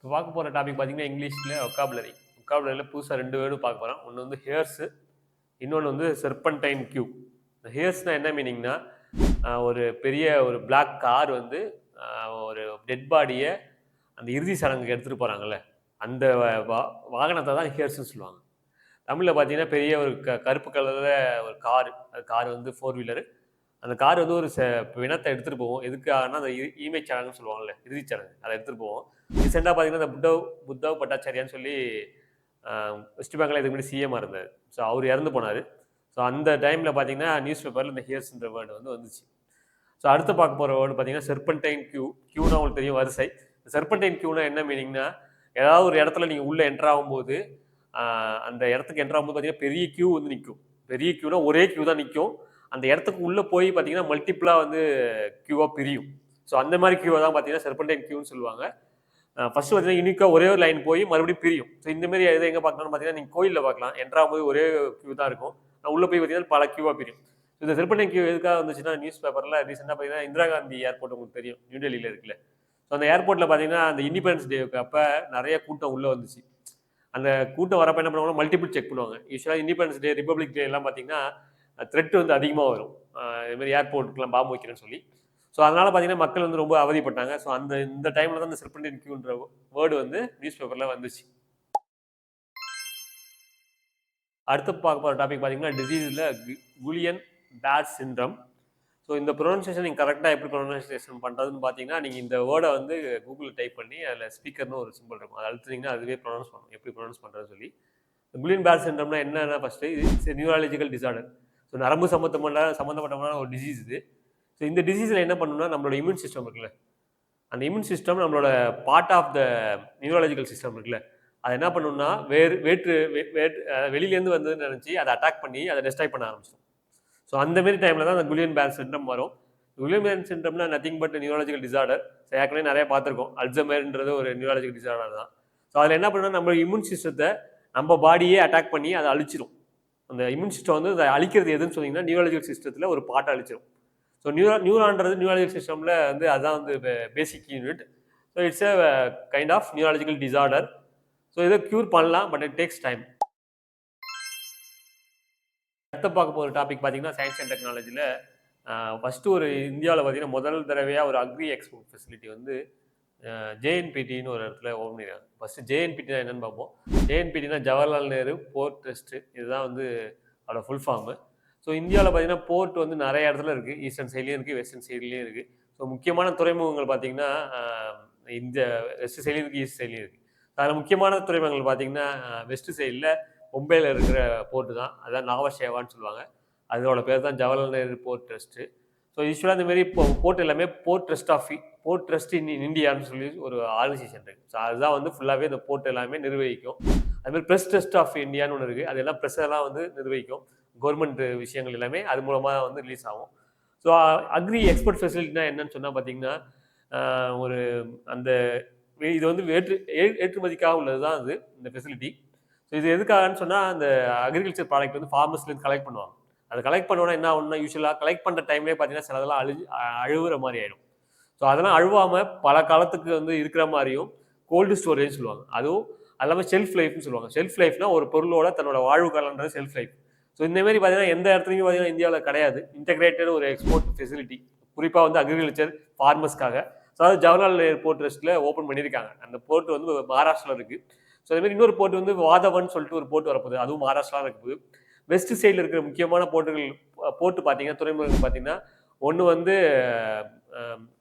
இப்போ பார்க்க போகிற டாபிக் பார்த்தீங்கன்னா இங்கிலீஷில் ஒக்காபுலரியில் புதுசாக 2 வேர்டு பார்க்க போகிறோம். ஒன்று வந்து ஹேர்ஸு, இன்னொன்று வந்து செர்பன்டைன் கியூ. இந்த ஹேர்ஸ்னால் என்ன மீனிங்னா, ஒரு பெரிய ஒரு பிளாக் கார் வந்து ஒரு டெட் பாடியை அந்த இறுதி சடங்குக்கு எடுத்துகிட்டு போகிறாங்கல்ல, அந்த வாகனத்தை தான் ஹேர்ஸ்ன்னு சொல்லுவாங்க. தமிழில் பார்த்தீங்கன்னா பெரிய ஒரு கருப்பு கலரில் ஒரு காரு, அது கார் வந்து 4 வீலரு. அந்த கார் வந்து ஒரு பிணத்தை எடுத்துகிட்டு போவோம். எதுக்காகனா அந்த ஈமை சடங்குன்னு சொல்லுவாங்கல்ல, இறுதிச் சடங்கு, அதை எடுத்துகிட்டு போவோம். ரீசெண்டாக பார்த்தீங்கன்னா இந்த புத்தவ் பட்டாச்சாரியான்னு சொல்லி வெஸ்ட் பெங்கால் இதுக்கு முன்னாடி சிஎம்மாக இருந்தார். ஸோ அவர் இறந்து போனார். ஸோ அந்த டைமில் பார்த்தீங்கன்னா நியூஸ் பேப்பரில் இந்த ஹியர்ஸ்ன்ற வேர்டு வந்து வந்துச்சு. ஸோ அடுத்து பார்க்க போகிற வேர்டு பார்த்தீங்கன்னா செர்பன்டைன் கியூ. கியூனா உங்களுக்கு தெரியும், வரிசை. செர்பன்டைன் கியூனா என்ன மீனிங்னா, ஏதாவது ஒரு இடத்துல நீங்கள் உள்ளே என்ட்ரு ஆகும்போது அந்த இடத்துக்கு என்ட்ரு ஆகும்போது பார்த்தீங்கன்னா பெரிய கியூ வந்து நிற்கும். பெரிய கியூனா ஒரே கியூ தான் நிற்கும். அந்த இடத்துக்கு உள்ளே போய் பார்த்தீங்கன்னா மல்டிப்புளாக வந்து கியூவாக பிரியும். ஸோ அந்த மாதிரி கியூவை தான் பார்த்தீங்கன்னா செர்பன்டைன் கியூன்னு சொல்லுவாங்க. ஃபர்ஸ்ட் பார்த்தீங்கன்னா யூனிக்காக ஒரே ஒரு லைன் போய் மறுபடியும் பிரியும். ஸோ இந்த மாதிரி எதை எங்கே பார்க்கலாம்னு பார்த்தீங்கன்னா நீங்கள் கோயிலில் பார்க்கலாம். என்ட்ரு ஆகும்போது ஒரே கியூ தான் இருக்கும். உள்ளே போய் பார்த்தீங்கன்னா பல கியூவாக பிரியும். இந்த செர்பன்டைன் கியூ எதுக்காக வந்துச்சுன்னா, நியூஸ் பேப்பரில் ரீசெண்டாக பார்த்தீங்கன்னா இந்திரா காந்தி ஏர்போர்ட் உங்களுக்கு தெரியும், நியூ டெல்லியில் இருக்குல்ல. ஸோ அந்த ஏர்போர்ட்டில் பார்த்தீங்கன்னா அந்த இண்டிபெண்டன்ஸ் டேவுக்கு அப்போ நிறைய கூட்டம் உள்ளே வந்துச்சு. அந்த கூட்டம் வரப்போ என்ன பண்ணுவாங்கன்னா மல்டிபிள் செக் பண்ணுவாங்க. யூஸ்வலாக இண்டிபெண்டன்ஸ் டே, ரிப்பப்ளிக் டே எல்லாம் பார்த்தீங்கன்னா த்ரெட் வந்து அதிகமாக வரும். இதுமாதிரி ஏர்போர்ட்டுக்கெலாம் பாம்பு வைக்கிறேன்னு சொல்லி. ஸோ அதனால் பார்த்தீங்கன்னா மக்கள் வந்து ரொம்ப அவதிப்பட்டாங்க. ஸோ இந்த டைமில் தான் இந்த செர்பன்டைன் கியூன்ற வேர்டு வந்து நியூஸ் பேப்பரில் வந்துச்சு. அடுத்து பார்க்க போகிற டாபிக் பார்த்தீங்கன்னா டிசீஸில் குலியன் பேர்ட் சிண்ட்ரம். ஸோ இந்த ப்ரொனன்சியேஷன் நீங்கள் கரெக்டாக எப்படி ப்ரொனன்சியேஷன் பண்ணுறதுன்னு பார்த்தீங்கன்னா, நீங்கள் இந்த வேர்டை வந்து கூகுளில் டைப் பண்ணி அதில் ஸ்பீக்கர்னு ஒரு சிம்பிள் இருக்கும், அதை அழுத்தினீங்கன்னா அதுவே ப்ரொனவுன்ஸ் பண்ணும், எப்படி ப்ரொனவுன்ஸ் பண்ணுறதுன்னு சொல்லி. குலியன் பேர்ட் சிண்ட்ரம்னா என்னன்னா, ஃபஸ்ட்டு இது நியூராலஜிக்கல் டிசார்டர். ஸோ நரம்பு சம்மந்தப்பட்டமான ஒரு டிசீஸ் இது. ஸோ இந்த டிசீஸில் என்ன பண்ணணும்னா, நம்மளோட இம்யூன் சிஸ்டம் இருக்குல்ல, அந்த இம்யூன் சிஸ்டம் நம்மளோட part of the neurological system இருக்குல்ல, அதை என்ன பண்ணணும்னா வெளியிலேருந்து வந்ததுன்னு நினச்சி அதை அட்டாக் பண்ணி அதை டெஸ்ட்ராய் பண்ண ஆரம்பிச்சிடும். ஸோ அந்த மாதிரி டைமில் தான் அந்த குலியன் பேர்ட் சிண்ட்ரம் வரும். குலியன் பேர்ட் சிண்ட்ரம்னா நத்திங் பட் நியூராலஜிக்கல் டிசார்டர். ஏற்கனவே நிறைய பார்த்துருக்கோம். அல்சைமர்ன்றது ஒரு நியூராலஜிக்கல் டிசார்டர் தான். ஸோ அதில் என்ன பண்ணணும்னா, நம்ம இம்யூன் சிஸ்டத்தை நம்ம பாடியே அட்டாக் பண்ணி அதை அழிச்சிடும். அந்த இம்யூன் சிஸ்டம் வந்து அதை அழிக்கிறது எதுன்னு சொன்னீங்கன்னா, நியூராலஜிக்கல் சிஸ்டத்தில் ஒரு பார்ட்டை அழிச்சிடும். ஸோ நியூரான்றது நியூராலஜிக்கல் சிஸ்டமில் வந்து அதுதான் வந்து basic unit. So it's a kind of neurological disorder. So இதை க்யூர் பண்ணலாம், பட் இட் டேக்ஸ் டைம். அடுத்த பார்க்க போகிற டாபிக் பார்த்தீங்கன்னா சயின்ஸ் அண்ட் டெக்னாலஜியில் ஃபஸ்ட்டு ஒரு இந்தியாவில் பார்த்தீங்கன்னா முதல் தடவையாக ஒரு அக்ரி எக்ஸ்போர்ட் ஃபெசிலிட்டி வந்து ஜேஎன்பிடின்னு ஒரு இடத்துல ஓப்பன் பண்ணிடுறாங்க. ஃபஸ்ட்டு ஜேஎன்பிடினா என்னென்னு பார்ப்போம். ஜேஎன்பிடினா ஜவஹர்லால் நேரு போர்ட் ட்ரஸ்ட்டு, இதுதான் வந்து அதோட ஃபுல் ஃபார்மு. ஸோ இந்தியாவில் பார்த்தீங்கன்னா போர்ட் வந்து நிறைய இடத்துல இருக்குது. ஈஸ்டர்ன் சைட்லேயும் இருக்குது, வெஸ்டர்ன் சைட்லேயும் இருக்குது. ஸோ முக்கியமான துறைமுகங்கள் பார்த்தீங்கன்னா இந்த வெஸ்ட் சைட்லேயும் இருக்குது, ஈஸ்ட் சைட்லேயும் இருக்குது. அதில் முக்கியமான துறைமுகங்கள் பார்த்தீங்கன்னா வெஸ்ட் சைடில் மும்பையில் இருக்கிற போர்ட்டு தான், அதான் நாவஷேவான்னு சொல்லுவாங்க. அதோட பேர் தான் Jawaharlal Nehru port trust. So யூஸ்வலாக இந்த மாதிரி இப்போ போர்ட் எல்லாமே போர்ட் ட்ரஸ்ட் இன் இந்தியான்னு சொல்லி ஒரு ஆர்கனைசேஷன் இருக்குது. ஸோ அதுதான் வந்து ஃபுல்லாகவே இந்த போர்ட் எல்லாமே நிர்வகிக்கும். அதுமாதிரி ப்ரெஸ் ட்ரஸ்ட் ஆஃப் இந்தியான்னு ஒன்று இருக்குது. அது எல்லாம் ப்ரெஸ் எல்லாம் வந்து நிர்வகிக்கும். கவர்மெண்ட் விஷயங்கள் எல்லாமே அது மூலமாக வந்து ரிலீஸ் ஆகும். ஸோ அக்ரி எக்ஸ்போர்ட் ஃபெசிலிட்டினா என்னன்னு சொன்னால் பார்த்தீங்கன்னா, ஒரு அந்த இது வந்து ஏற்றுமதிக்காக உள்ளது தான் அது, இந்த ஃபெசிலிட்டி. ஸோ இது எதுக்காகன்னு சொன்னால், அந்த அக்ரிகல்ச்சர் ப்ராடக்ட் வந்து ஃபார்மர்ஸ்லேருந்து கலெக்ட் பண்ணுவாங்க. அதை கலெக்ட் பண்ணோன்னா என்ன ஆகும்னா, யூஸ்வலாக கலெக்ட் பண்ணுற டைம்லேயே பார்த்தீங்கன்னா சிலதெல்லாம் அழுகுற மாதிரி ஆகிடும். ஸோ அதெல்லாம் அழுவாமல் பல காலத்துக்கு வந்து இருக்கிற மாதிரியும் கோல்டு ஸ்டோரேஜ் சொல்லுவாங்க. அதுவும் எல்லாமே ஷெல்ஃப் லைஃப்னு சொல்லுவாங்க. ஷெல்ஃப் லைஃப்னா ஒரு பொருளோட தன்னோட வாழ்வு காலன்றது ஷெல்ஃப் லைஃப். ஸோ இந்தமாரி பார்த்தீங்கன்னா எந்த இடத்துலையும் பார்த்தீங்கன்னா இந்தியாவில் கிடையாது இன்டெகிரேட்டட் ஒரு எக்ஸ்போர்ட் ஃபெசிலிட்டி, குறிப்பாக வந்து அக்ரிகல்ச்சர் ஃபார்மர்ஸ்க்காக. ஸோ அது ஜவஹர்லால் நேரு போர்ட் ட்ரஸ்ட்டில் ஓப்பன் பண்ணியிருக்காங்க. அந்த போர்ட் வந்து மகாராஷ்டிராவில் இருக்குது. ஸோ அதுமாதிரி இன்னொரு போர்ட் வந்து வாதவன் சொல்லிட்டு ஒரு போர்ட் வரப்போகுது, அதுவும் மகாராஷ்டிராவில் இருக்குது. வெஸ்ட் சைடில் இருக்கிற முக்கியமான போர்ட்டு பார்த்தீங்கன்னா, துறைமுகங்கள் பார்த்தீங்கன்னா, ஒன்று வந்து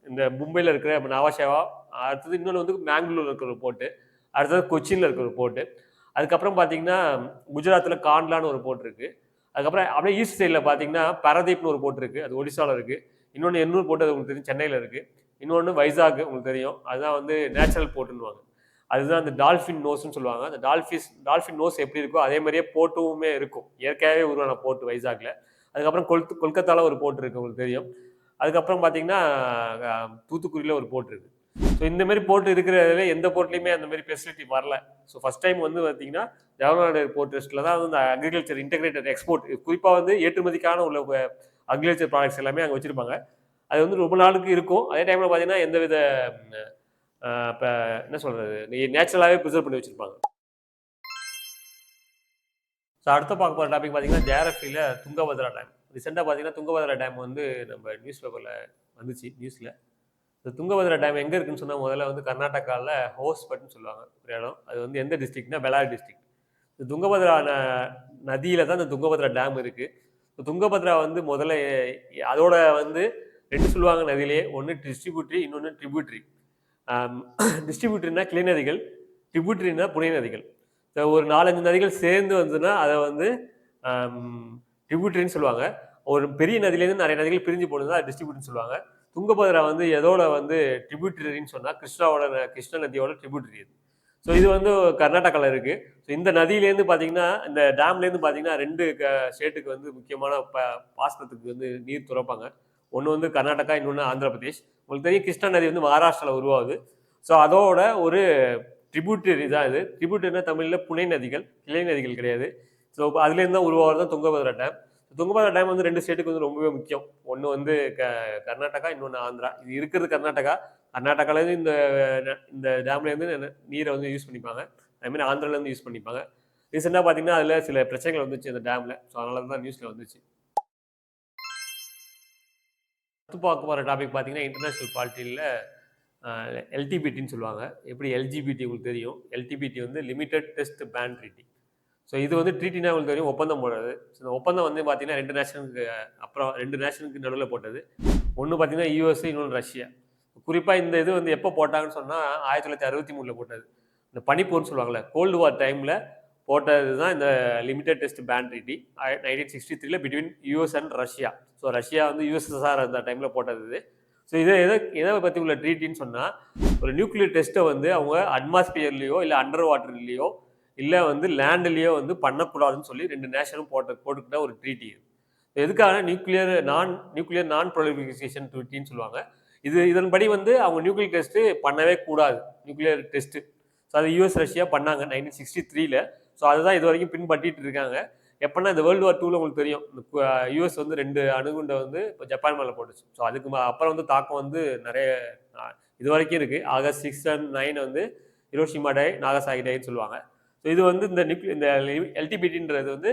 இந்த மும்பையில் இருக்கிற நாவாஷேவா, அடுத்தது இன்னொன்று வந்து மேங்களூரில் இருக்கிற ஒரு போர்ட்டு, அடுத்தது கொச்சினில் இருக்கிற ஒரு போர்ட்டு. அதுக்கப்புறம் பார்த்தீங்கன்னா குஜராத்தில் காண்ட்லான்னு ஒரு போர்ட் இருக்குது. அதுக்கப்புறம் அப்படியே ஈஸ்ட் சைடில் பார்த்தீங்கன்னா பரதீப்னு ஒரு போர்ட் இருக்குது, அது ஒடிசாவில் இருக்குது. இன்னொன்று எண்ணூர் போர்ட், அது உங்களுக்கு தெரியும், சென்னையில் இருக்குது. இன்னொன்று வைசாக் உங்களுக்கு தெரியும், அதுதான் வந்து நேச்சுரல் போர்ட்டுன்னுவாங்க. அதுதான் அந்த டால்ஃபின் நோஸ்ன்னு சொல்லுவாங்க. அந்த டால்ஃபின் நோஸ் எப்படி இருக்கோ அதே மாதிரியே போர்ட்டுமே இருக்கும், இயற்கையாகவே உருவான போர்ட் வைசாக்ல. அதுக்கப்புறம் கொல்கத்தாவில் ஒரு போர்ட் இருக்குது, உங்களுக்கு தெரியும். அதுக்கப்புறம் பார்த்தீங்கன்னா தூத்துக்குடியில் ஒரு போர்ட் இருக்குது. ஸோ இந்தமாரி போர்ட் இருக்கிறதுல எந்த போர்ட்லேயுமே அந்த மாதிரி ஃபெசிலிட்டி வரல. ஸோ ஃபஸ்ட் டைம் வந்து பார்த்தீங்கன்னா ஜவஹர்லால் நேரு போர்ட் ட்ரஸ்ட்டில் தான் வந்து இந்த அக்ரிகல்ச்சர் இன்டெகிரேட்டட் எக்ஸ்போர்ட், குறிப்பாக வந்து ஏற்றுமதிக்கான உள்ள அக்ரிகல்ச்சர் ப்ராடக்ட்ஸ் எல்லாமே அங்கே வச்சுருப்பாங்க. அது வந்து ரொம்ப நாளுக்கு இருக்கும். அதே டைமில் பார்த்தீங்கன்னா எந்தவித இப்போ என்ன சொல்கிறது, நேச்சுரலாகவே ப்ரிசர்வ் பண்ணி வச்சுருப்பாங்க. ஸோ அடுத்து பார்க்க போகிற டாபிக் பார்த்தீங்கன்னா ஜியாகிரஃபியில் துங்கபத்ரா டேம். ரீசெண்டாக பார்த்தீங்கன்னா துங்கபத்ரா டேம் வந்து நம்ம நியூஸ் பேப்பரில் வந்துச்சு நியூஸில். இந்த துங்கபத்ரா டேம் எங்கே இருக்குன்னு சொன்னால் முதல்ல வந்து கர்நாடகாவில் ஹோஸ்பட்னு சொல்லுவாங்க ஒரு இடம். அது வந்து எந்த டிஸ்ட்ரிக்ட்னா பெலாரி டிஸ்ட்ரிக்ட். இந்த துங்கபத்ரா நதியில் தான் இந்த துங்கபத்ரா டேம் இருக்குது. இப்போ துங்கபத்ரா வந்து முதல்ல அதோட வந்து 2 சொல்லுவாங்க நதியிலேயே. ஒன்று டிஸ்ட்ரிபியூட்ரி, இன்னொன்று ட்ரிபியூட்ரி. டிஸ்ட்ரிபியூட்டரினா கிளை நதிகள், ட்ரிபியூட்டரினா புனை நதிகள். ஒரு 4-5 நதிகள் சேர்ந்து வந்ததுன்னா அதை வந்து ட்ரிபியூட்டரின்னு சொல்லுவாங்க. ஒரு பெரிய நதியிலேருந்து நிறைய நதிகள் பிரிஞ்சு போனது தான் டிஸ்ட்ரிபியூட்டர்னு சொல்லுவாங்க. துங்கபத்ரா வந்து எதோட வந்து ட்ரிபியூட்டரின்னு சொன்னால் கிருஷ்ணா நதியோட ட்ரிபியூட்டரி இது. ஸோ இது வந்து கர்நாடகாவில் இருக்குது. ஸோ இந்த நதியிலேருந்து பார்த்தீங்கன்னா இந்த டேம்லேருந்து பார்த்தீங்கன்னா 2 ஸ்டேட்டுக்கு வந்து முக்கியமான பாசனத்துக்கு வந்து நீர் துறப்பாங்க. ஒன்று வந்து கர்நாடகா, இன்னொன்று ஆந்திர பிரதேஷ். உங்களுக்கு தெரியும் கிருஷ்ணா நதி வந்து மகாராஷ்டிராவில் உருவாகுது. ஸோ அதோட ஒரு ட்ரிபியூட்டரி தான் இது. ட்ரிபியூட்டரினா தமிழில் புனை நதிகள், கிளை நதிகள் கிடையாது. ஸோ அதுலேருந்து தான் உருவாகிறது தான் துங்கபத்ரா டேம். துங்கபத்ரா டேம் வந்து 2 ஸ்டேட்டுக்கு வந்து ரொம்பவே முக்கியம். ஒன்று வந்து கர்நாடகா, இன்னொன்று ஆந்திரா. இது இருக்கிறது கர்நாடகா. கர்நாடகாலேருந்து இந்த டேம்லேருந்து நீரை வந்து யூஸ் பண்ணிப்பாங்க. அதுமாதிரி ஆந்திராலேருந்து யூஸ் பண்ணிப்பாங்க. ரீசெண்டாக பார்த்தீங்கன்னா அதில் சில பிரச்சனைகள் வந்துச்சு அந்த டேமில். ஸோ அதனால தான் நியூஸில் வந்துச்சு. அடுத்து பார்க்க போகிற டாபிக் பார்த்தீங்கன்னா இன்டர்நேஷ்னல் பாலிட்டியில் எல்டிபிடின்னு சொல்லுவாங்க. எப்படி எல்ஜிபிடி உங்களுக்கு தெரியும். எல்டிபிடி வந்து limited test ban treaty. So இது வந்து ட்ரீட்டினா உங்களுக்கு தெரியும், ஒப்பந்தம் போடுறது. ஸோ இந்த ஒப்பந்தம் வந்து பார்த்தீங்கன்னா 2 நேஷனுக்கு அப்புறம் 2 நேஷனுக்கு நடுவில் போட்டது. ஒன்று பார்த்தீங்கன்னா யூஎஸ்ஏ, இன்னொன்று ரஷ்யா. குறிப்பாக இந்த இது வந்து எப்போ போட்டாங்கன்னு சொன்னால் 1963 போட்டது. இந்த பனிப்போர்னு சொல்லுவாங்கள்ல, கோல்டு வார் டைமில் போட்டது தான் இந்த limited test ban treaty 1963 between US and Russia. So Russia வந்து யூஎஸ்எஸ்ஆர் அந்த டைமில் போட்டது இது. ஸோ எதை பற்றி உள்ள ட்ரீட்டின்னு சொன்னால், ஒரு நியூக்ளியர் டெஸ்ட்டை வந்து அவங்க அட்மாஸ்பியர்லேயோ இல்லை அண்டர் வாட்டர்லேயோ இல்லை வந்து லேண்ட்லேயோ வந்து பண்ணக்கூடாதுன்னு சொல்லி 2 நேஷனும் போட்டுக்கிட்ட ஒரு ட்ரீட்டி. எதுக்காக நியூக்ளியர் நான் ப்ரொலிஃபரேஷன் ட்ரீட்டின்னு சொல்லுவாங்க. இதன்படி வந்து அவங்க நியூக்ளியர் டெஸ்ட்டு பண்ணவே கூடாது. Nuclear test. ஸோ அது யூஎஸ் ரஷ்யா பண்ணாங்க 1963. ஸோ அதுதான் இது வரைக்கும் பின்பற்றிட்டு இருக்காங்க. எப்போனா இந்த வேர்ல்டு வார் 2 உங்களுக்கு தெரியும், யூஎஸ் வந்து 2 அணுகுண்டை வந்து இப்போ ஜப்பான் மேலே போட்டுச்சு. ஸோ அதுக்கு அப்புறம் வந்து தாக்கம் வந்து நிறைய இது வரைக்கும் இருக்குது. ஆகஸ்ட் 6 and 9 வந்து ஹிரோஷிமா டை, நாகசாகி டைன்னு சொல்லுவாங்க. ஸோ இது வந்து இந்த எல்டிபிடின்றது வந்து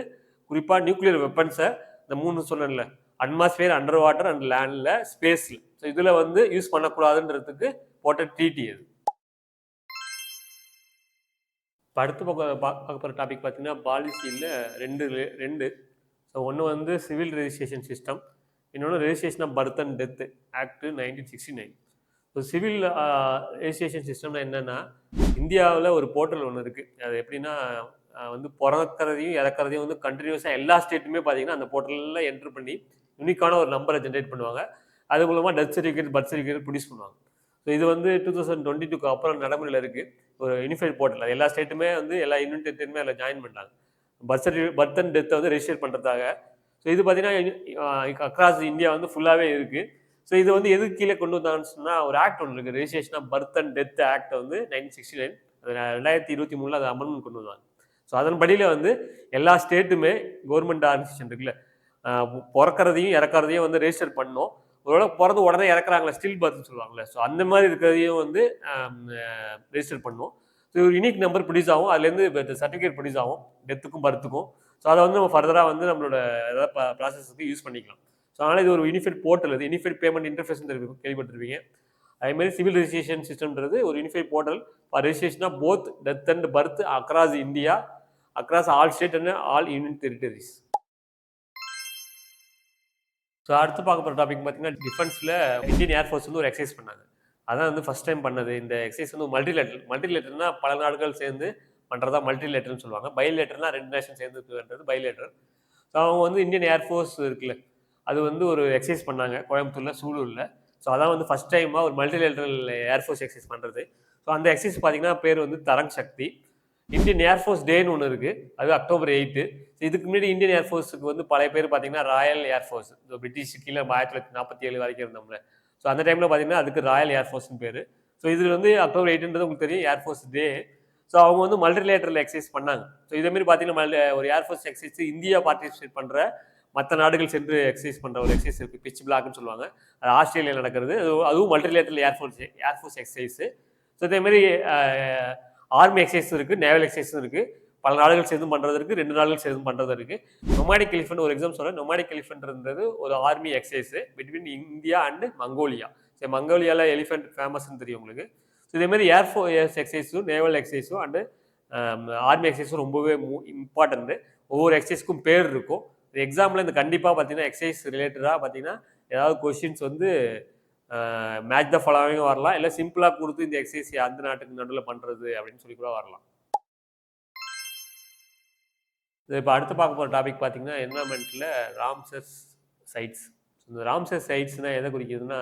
குறிப்பாக நியூக்ளியர் வெப்பன்ஸை இந்த 3 சொன்னேன்ல, அட்மாஸ்பியர், அண்டர் வாட்டர் அண்ட் லேண்டில், ஸ்பேஸில், ஸோ இதில் வந்து யூஸ் பண்ணக்கூடாதுன்றதுக்கு போட்ட ட்ரீட்டி அது. இப்போ அடுத்து பார்க்க போகிற டாபிக் பார்த்தீங்கன்னா பாலிசியில் ரெண்டு. ஸோ ஒன்று வந்து சிவில் ரெஜிஸ்ட்ரேஷன் சிஸ்டம், இன்னொன்று registration of birth and death act 1969. So civil registration சிஸ்டம்னா என்னென்னா, இந்தியாவில் ஒரு போர்ட்டல் ஒன்று இருக்குது. அது எப்படின்னா வந்து பிறக்கிறதையும் இறக்கிறதையும் வந்து கண்டினியூஸாக எல்லா ஸ்டேட்டுமே பார்த்தீங்கன்னா அந்த போர்ட்டலில் என்ட்ரு பண்ணி யூனிக்கான ஒரு நம்பரை ஜென்ரேட் பண்ணுவாங்க. அது மூலமாக death certificate, birth certificate produce பண்ணுவாங்க. ஸோ இது வந்து 2022 அப்புறம் நடைமுறையில் இருக்குது. ஒரு யூனிஃபைட் போர்ட்டல். எல்லா ஸ்டேட்டுமே வந்து எல்லா யூனியன் டெரிட்டரியுமே அதில் ஜாயின் பண்ணிட்டாங்க பர்த் அண்ட் டெத்தை வந்து ரெஜிஸ்டர் பண்ணுறதுக்காக. ஸோ இது பார்த்தீங்கன்னா அக்ராஸ் இந்தியா வந்து ஃபுல்லாகவே இருக்குது. ஸோ இது வந்து எதுக்கு கீழே கொண்டு வந்தாங்கன்னு சொன்னால், ஒரு ஆக்ட் ஒன்று இருக்குது, registration of birth and death act வந்து 1969. அது 2023 அது அமெண்ட்மெண்ட் கொண்டு வந்தாங்க. ஸோ அதன்படியில் வந்து எல்லா ஸ்டேட்டுமே கவர்மெண்ட் ஆர்கனைசேஷன் இருக்குல்ல, பிறக்கிறதையும் இறக்கிறதையும் வந்து ரெஜிஸ்டர் பண்ணணும். ஒருவேளை பிறந்து உடனே இறக்குறாங்களே, ஸ்டில் பர்த்னு சொல்லுவாங்கள்ல, ஸோ அந்த மாதிரி இருக்கிறதையும் வந்து ரெஜிஸ்டர் பண்ணணும். ஸோ ஒரு யூனிக் நம்பர் ப்ரொடியூஸ் ஆகும், அதுலேருந்து சர்டிஃபிகேட் ப்ரொடியூஸ் ஆகும் டெத்துக்கும் பர்த்துக்கும். ஸோ அதை வந்து நம்ம ஃபர்தராக வந்து நம்மளோட ஏதாவது ப்ராசஸுக்கு யூஸ் பண்ணிக்கலாம். ஸோ அதனால் இது ஒரு யூனிஃபைட் போர்ட்டல். இது யூனிஃபைட் பேமெண்ட் இன்டர்ஃபேஸ் கேள்விப்பட்டிருப்பீங்க. அதேமாதிரி சிவில் ரெஜிஸ்ட்ரேஷன் சிஸ்டம்ன்றது ஒரு unified portal for registration of both death and birth across India, across all state and all union territories. So அடுத்து பார்க்க போகிற டாபிக் பார்த்தீங்கன்னா, டிஃபென்ஸில் இந்தியன் ஏர்ஃபோர்ஸ் வந்து ஒரு எக்ஸசைஸ் பண்ணாங்க. அதான் வந்து ஃபஸ்ட் டைம் பண்ணது. இந்த எக்ஸசைஸ் வந்து மல்டிலேட்டர்னா பல நாடுகள் சேர்ந்து பண்ணுறதா மல்டிலேட்டர்னு சொல்லுவாங்க. பைலேட்டர்னா 2 நேஷன் சேர்ந்து பண்ணுறது பைலேட்டர். ஸோ அவங்க வந்து இந்தியன் ஏர்ஃபோர்ஸ் இருக்குல்ல, அது வந்து ஒரு எக்ஸசைஸ் பண்ணாங்க கோயம்புத்தூரில், சூலூரில். ஸோ அதான் வந்து ஃபஸ்ட் டைமாக ஒரு மல்டிலேட்டரல் ஏர்ஃபோர்ஸ் எக்ஸசைஸ் பண்ணுறது. ஸோ அந்த எக்ஸசைஸ் பார்த்தீங்கன்னா பேர் வந்து தரங் சக்தி. இந்தியன் ஏர்ஃபோர்ஸ் டேன்னு ஒன்று இருக்குது, அது அக்டோபர் 8. இதுக்கு முன்னாடி இந்தியன் ஏர்ஃபோர்ஸுக்கு வந்து பழைய பேர் பார்த்தீங்கன்னா ராயல் ஏர்ஃபோர்ஸ். பிரிட்டிஷ் கீழே 1947 வரைக்கும் இருந்தோம்ல. ஸோ அந்த டைமில் பார்த்தீங்கன்னா அதுக்கு ராயல் ஏர்ஃபோர்ஸ்னு பேர். ஸோ இதில் வந்து அக்டோபர் 8ன்றது உங்களுக்கு தெரியும், ஏர்ஃபோர்ஸ் டே. ஸோ அவங்க வந்து மல்டிலேட்டரல் எக்ஸசைஸ் பண்ணாங்க. ஸோ இதேமாரி பார்த்தீங்கன்னா ஒரு ஏர்ஃபோர்ஸ் எக்ஸசைஸ் இந்தியா பார்ட்டிசிபேட் பண்ணுற, மற்ற நாடுகள் சென்று எக்ஸசைஸ் பண்ணுற ஒரு எக்ஸசைஸ் இருக்குது, பிச் பிளாக்னு சொல்லுவாங்க. அது ஆஸ்திரேலியா நடக்கிறது. அதுவும் மல்டிலேட்டரல் ஏர்ஃபோர்ஸ் எக்ஸசைஸு. ஸோ இதேமாரி ஆர்மி எக்ஸசைஸ் இருக்குது, நேவல் எக்ஸசைஸும் இருக்குது. பல நாடுகள் சேர்ந்து பண்ணுறது இருக்குது, 2 நாடுகள் சேர்ந்து பண்ணுறது இருக்குது. நொமாடிக் எலிஃபென்ட் ஒரு எக்ஸாம் சொல்கிறேன். நொமாடிக் எலிஃபென்ட்ன்றது ஒரு army exercise between India and Mongolia. சரி, மங்கோலியாவில் எலிஃபென்ட் ஃபேமஸ்ன்னு தெரியும் உங்களுக்கு. ஸோ இதேமாதிரி ஏர்ஃபோர்ஸ் எக்ஸசைஸும் நேவல் எக்ஸசைஸும் அண்டு ஆர்மி எக்ஸசைஸும் ரொம்பவே இம்பார்ட்டன்ட்டு. ஒவ்வொரு எக்ஸசைஸ்க்கும் பேர் இருக்கும். எக்ஸாமில் இந்த கண்டிப்பாக பார்த்தீங்கன்னா எக்ஸசைஸ் ரிலேட்டடாக பார்த்தீங்கன்னா ஏதாவது கொஷின்ஸ் வந்து மேட்ச் த ஃபாலோவிங் வரலாம், இல்லை சிம்பிளாக கொடுத்து இந்த எக்ஸசைஸ் அந்த நாட்டுக்கு நடுவில் பண்ணுறது அப்படின்னு சொல்லி கூட வரலாம். இப்போ அடுத்து பார்க்க போகிற டாபிக் பார்த்தீங்கன்னா என்வரன்மெண்ட்டில் ராம்சர் சைட்ஸ். இந்த ராம்சர் சைட்ஸ்னால் எதை குறிக்குதுன்னா,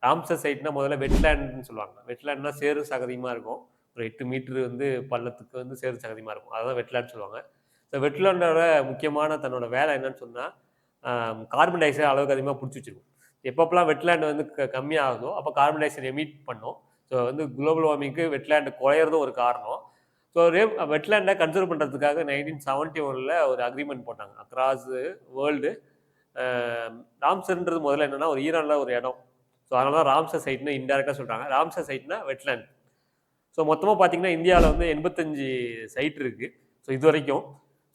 ராம்சர் சைட்னா முதல்ல வெட்லேண்ட்னு சொல்லுவாங்க. வெட்லேண்ட்னா சேறு சகதியமாக இருக்கும். ஒரு 8 மீட்டர் வந்து பள்ளத்துக்கு வந்து சேறு சகதியமாக இருக்கும். அதான் வெட்லேண்ட் சொல்லுவாங்க. ஸோ வெட்லேண்டோட முக்கியமான தன்னோட வேலை என்னன்னு சொன்னால், கார்பன் டை ஆக்சைடு அளவுக்கு அதிகமாக பிடிச்சி வச்சிருக்கும். எப்பப்பெல்லாம் வெட்லேண்ட் வந்து கம்மியாகுதோ அப்போ கார்பன் டை ஆக்சைடு எமிட் பண்ணும். ஸோ வந்து குளோபல் வார்மிங்க்கு வெட்லேண்ட் குறையிறதும் ஒரு காரணம். ஸோ வெட்லேண்டை கன்சர்வ் பண்ணுறதுக்காக 1971 ஒரு அக்ரிமெண்ட் போட்டாங்க அக்ராஸ் வேர்ல்டு. ராம்சர்ன்றது முதல்ல என்னென்னா ஒரு ஈரானில் ஒரு இடம். ஸோ அதனால தான் ராம்சர் சைட்னு இன்டெரக்டாக சொல்கிறாங்க. Ramsar சைட்னா wetland. ஸோ மொத்தமாக பார்த்தீங்கன்னா இந்தியாவில் வந்து 85 சைட் இருக்குது. ஸோ இது வரைக்கும்.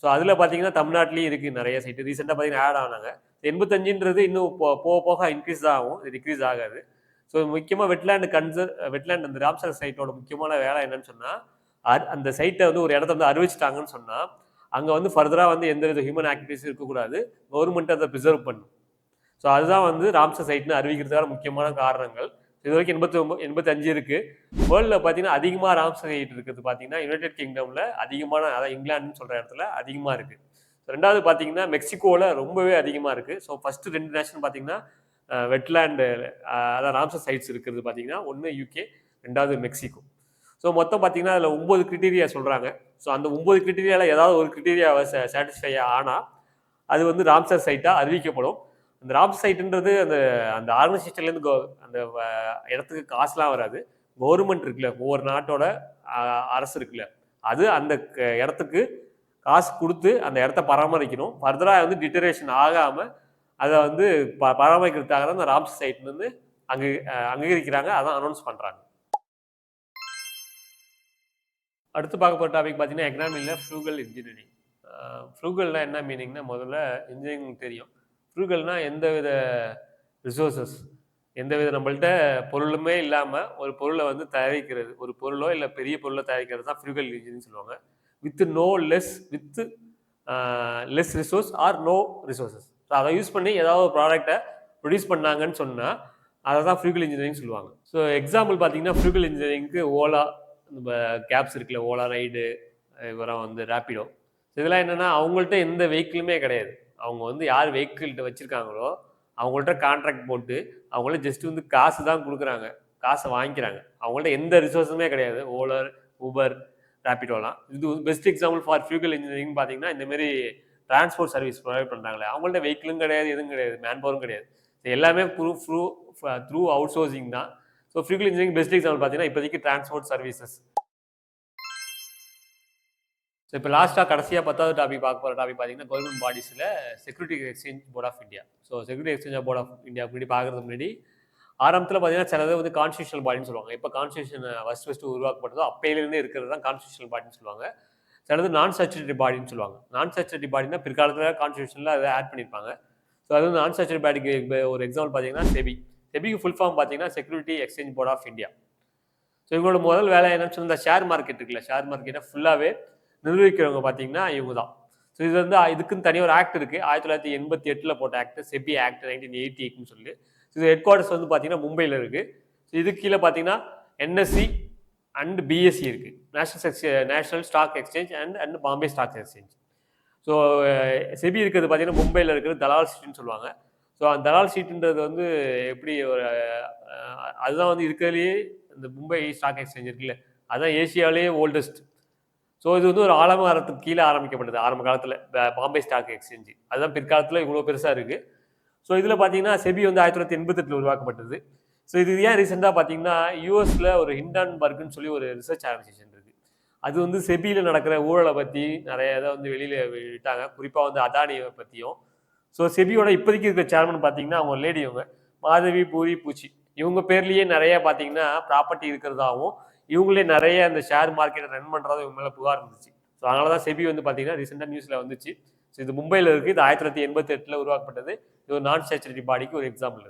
ஸோ அதில் பார்த்தீங்கன்னா தமிழ்நாட்டிலையும் இருக்குது நிறைய சைட்டு. ரீசெண்டாக பார்த்தீங்கன்னா ஆட் ஆனாங்க. 85ன்றது இன்னும் போக போக இன்க்ரீஸ் தான் ஆகும், டிக்ரீஸ் ஆகாது. ஸோ முக்கியமாக வெட்லேண்ட் அந்த ராம்சர் சைட்டோட முக்கியமான வேலை என்னன்னு சொன்னால், அந்த சைட்டை வந்து ஒரு இடத்த வந்து அறிவிச்சிட்டாங்கன்னு சொன்னால் அங்கே வந்து ஃபர்தராக வந்து எந்த வித ஹியூமன் ஆக்டிவிட்டிஸும் இருக்கக்கூடாது. கவர்மெண்ட் அதை ப்ரிசர்வ் பண்ணும். ஸோ அதுதான் வந்து ராம்சர் சைட்னு அறிவிக்கிறதுக்கான முக்கியமான காரணங்கள். இது வரைக்கும் 85 இருக்குது. வேர்ல்டில் பார்த்தீங்கன்னா அதிகமாக ராம்சர் சைட் இருக்கிறது பார்த்தீங்கன்னா யுனைடெட் கிங்டமில் அதிகமான, அதாவது இங்கிலாந்துன்னு சொல்கிற இடத்துல அதிகமாக இருக்குது. ரெண்டாவது பார்த்தீங்கன்னா மெக்சிகோவில் ரொம்பவே அதிகமாக இருக்குது. ஸோ ஃபஸ்ட்டு 2 நேஷன் பார்த்தீங்கன்னா வெட்லேண்டு அதாவது ராம்சர் சைட்ஸ் இருக்கிறது பார்த்தீங்கன்னா ஒன்று யூகே, ரெண்டாவது மெக்சிகோ. ஸோ மொத்தம் பார்த்தீங்கன்னா அதில் 9 கிரிட்டீரியா சொல்கிறாங்க. ஸோ அந்த 9 கிரிட்டீரியாவில் ஏதாவது ஒரு கிரிட்டீரியாவை சாட்டிஸ்ஃபை ஆனால் அது வந்து ராம்சர் சைட்டாக அறிவிக்கப்படும். அந்த ராம்சர் சைட்டுன்றது அந்த அந்த ஆர்கனைசேஷன்லேருந்து அந்த இடத்துக்கு காசுலாம் வராது. கவர்மெண்ட் இருக்குல்ல, ஒவ்வொரு நாட்டோட அரசு இருக்குல்ல, அது அந்த இடத்துக்கு காசு கொடுத்து அந்த இடத்த பராமரிக்கணும். ஃபர்தராக வந்து டிட்டரேஷன் ஆகாமல் அதை வந்து பராமரிக்கிறதுக்காக தான் அந்த ராம்சர் சைட் வந்து அங்கீகரிக்கிறாங்க, அதான் அனௌன்ஸ் பண்ணுறாங்க. அடுத்து பார்க்க போகிற டாபிக் பார்த்தீங்கன்னா எக்கனாமியில் ஃப்ரூகல் இன்ஜினியரிங். ஃப்ரூகல்னால் என்ன மீனிங்னா, முதல்ல இன்ஜினியரிங் தெரியும். ஃப்ரூகல்னால் எந்த வித ரிசோர்ஸஸ், எந்த வித நம்மள்கிட்ட பொருளுமே இல்லாமல் ஒரு பொருளை வந்து தயாரிக்கிறது, ஒரு பொருளோ இல்லை பெரிய பொருளை தயாரிக்கிறது தான் ஃப்ரூகல் இன்ஜினியரிங் சொல்லுவாங்க. With less resource or no resources. So அதை யூஸ் பண்ணி ஏதாவது ஒரு ப்ராடக்டை ப்ரொடியூஸ் பண்ணாங்கன்னு சொன்னால் அதை தான் ஃப்ரூகல் இன்ஜினியரிங் சொல்லுவாங்க. ஸோ எக்ஸாம்பிள் பார்த்தீங்கன்னா ஃப்ரூகல் இன்ஜினியரிங்க்கு ஓலா, நம்ம கேப்ஸ் இருக்குல்ல, ஓலா ரைடு, இவரம் வந்து ரேப்பிடோ. இதெல்லாம் என்னென்னா அவங்கள்ட்ட எந்த வெஹிக்கிளுமே கிடையாது. அவங்க வந்து யார் வெஹிக்கிள்கிட்ட வச்சுருக்காங்களோ அவங்கள்ட்ட கான்ட்ராக்ட் போட்டு அவங்கள்ட்ட ஜஸ்ட் வந்து காசு தான் கொடுக்குறாங்க, காசை வாங்கிக்கிறாங்க. அவங்கள்ட்ட எந்த ரிசோர்ஸுமே கிடையாது. ஓலர், ஊபர், ரேப்பிடோலாம் இது பெஸ்ட் எக்ஸாம்பிள் ஃபார் ஃப்யூகல் இன்ஜினியரிங். பார்த்தீங்கன்னா இந்தமாரி டிரான்ஸ்போர்ட் சர்வீஸ் ப்ரொவைட் பண்ணுறாங்களே, அவங்கள்ட்ட வெஹிக்கிளும் கிடையாது, எதுவும் கிடையாது, மேன் பவரும் கிடையாது. எல்லாமே த்ரூ அவுட் சோர்சிங் தான். ஸோ ஃப்யூகல் இன்ஜினியரிங் பெஸ்ட் எக்ஸாம்பிள் பார்த்தீங்கன்னா இப்போதைக்கு டிரான்ஸ்போர்ட் சர்வீசஸ். ஸோ இப்போ லாஸ்ட்டாக கடைசியாக 10வது டாபிக் பார்க்க போகிற டாபிக் பார்த்தீங்கன்னா கவர்மெண்ட் பாடிஸில் security exchange board of India. So security exchange board of India முன்னாடி பார்க்குறதுக்கு முன்னாடி ஆரம்பத்தில் பார்த்தீங்கன்னா சிலது வந்து கான்ஸ்டியூஷனல் பாடின்னு சொல்லுவாங்க. இப்போ கான்ஸ்டியூஷன் ஃபஸ்ட்டு உருவாக்கப்பட்டதோ அப்பையிலேருந்து இருக்கிறது தான் கான்ஸ்டியூஷனல் பாடின்னு சொல்லுவாங்க. சிலது நான் ஸ்டாச்சுட்டரி பாடின்னு சொல்லுவாங்க. நான் ஸ்டாச்சுட்டரி பாடினா பிற்காலத்தில் கான்ஸ்டியூஷனில் அதை ஆட் பண்ணியிருப்பாங்க. ஸோ அது வந்து நான் ஸ்டாச்சுட்டரி பாடிக்கு ஒரு எக்ஸாம்பிள் பார்த்தீங்கன்னா செபி. செபிக்கு ஃபுல் ஃபார்ம் பார்த்தீங்கன்னா security exchange board of India. So இவங்களோட முதல் வேலை என்னன்னு சொன்னால், இந்த ஷேர் மார்க்கெட் இருக்குல்ல, ஷேர் மார்க்கெட்டை ஃபுல்லாகவே நிர்வகிக்கிறவங்க பார்த்தீங்கன்னா இவங்க தான். ஸோ இது வந்து இதுக்குன்னு தனியாக ஒரு ஆக்ட் இருக்குது, 1988 போட்ட ஆக்ட், செபி ஆக்ட் 1988ன்னு சொல்லி. இது ஹெட் குவார்ட்டர்ஸ் வந்து பார்த்தீங்கன்னா மும்பையில் இருக்குது. ஸோ இதுக்கு கீழே பார்த்தீங்கன்னா என்எஸ்சி அண்ட் பிஎஸ்சி இருக்குது, national stock exchange and Bombay stock exchange. So SEBI இருக்கிறது பார்த்தீங்கன்னா மும்பையில் இருக்கிறது தலால் ஸ்ட்ரீட்னு சொல்லுவாங்க. ஸோ அந்த தலால் ஸ்ட்ரீட்ன்றது வந்து எப்படி ஒரு அதுதான் வந்து இருக்கிறதுலேயே இந்த மும்பை ஸ்டாக் எக்ஸ்சேஞ்ச் இருக்குல்ல, அதுதான் ஏசியாவிலேயே ஓல்டஸ்ட். ஸோ இது வந்து ஒரு ஆலமரத்துக்கு கீழே ஆரம்பிக்கப்பட்டது ஆரம்ப காலத்தில் பாம்பே ஸ்டாக் எக்ஸ்சேஞ்ச். அதுதான் பிற்காலத்தில் இவ்வளோ பெருசாக இருக்குது. ஸோ இதில் பார்த்தீங்கன்னா செபி வந்து 1988 உருவாக்கப்பட்டது. ஸோ இது ஏன் ரீசெண்டாக பார்த்தீங்கன்னா யூஎஸில் ஒரு ஹிண்டன்பர்க்னு சொல்லி ஒரு ரிசர்ச் ஆர்கனைசேஷன் இருக்குது. அது வந்து செபியில் நடக்கிற ஊழலை பற்றி நிறைய இதை வந்து வெளியில் விட்டாங்க, குறிப்பாக வந்து அதானியை பற்றியும். ஸோ செபியோட இப்போதைக்கு இருக்கிற சேர்மன் பார்த்தீங்கன்னா அவங்க லேடி, இவங்க மாதவி பூரி பூச்சி. இவங்க பேர்லேயே நிறைய பார்த்தீங்கன்னா ப்ராப்பர்ட்டி இருக்கிறதாகவும் இவங்களே நிறைய அந்த ஷேர் மார்க்கெட்டை ரன் பண்ணுறதா இவங்க மேலே புகார் இருந்துச்சு. ஸோ அதனால தான் செபி வந்து பார்த்தீங்கன்னா ரீசெண்டாக நியூஸில் வந்துச்சு. ஸோ இது மும்பையில் இருக்குது. இது 1988 உருவாக்கப்பட்டது. இது ஒரு நான் ஸ்டேச்சுரரி பாடிக்கு ஒரு எக்ஸாம்பிள்.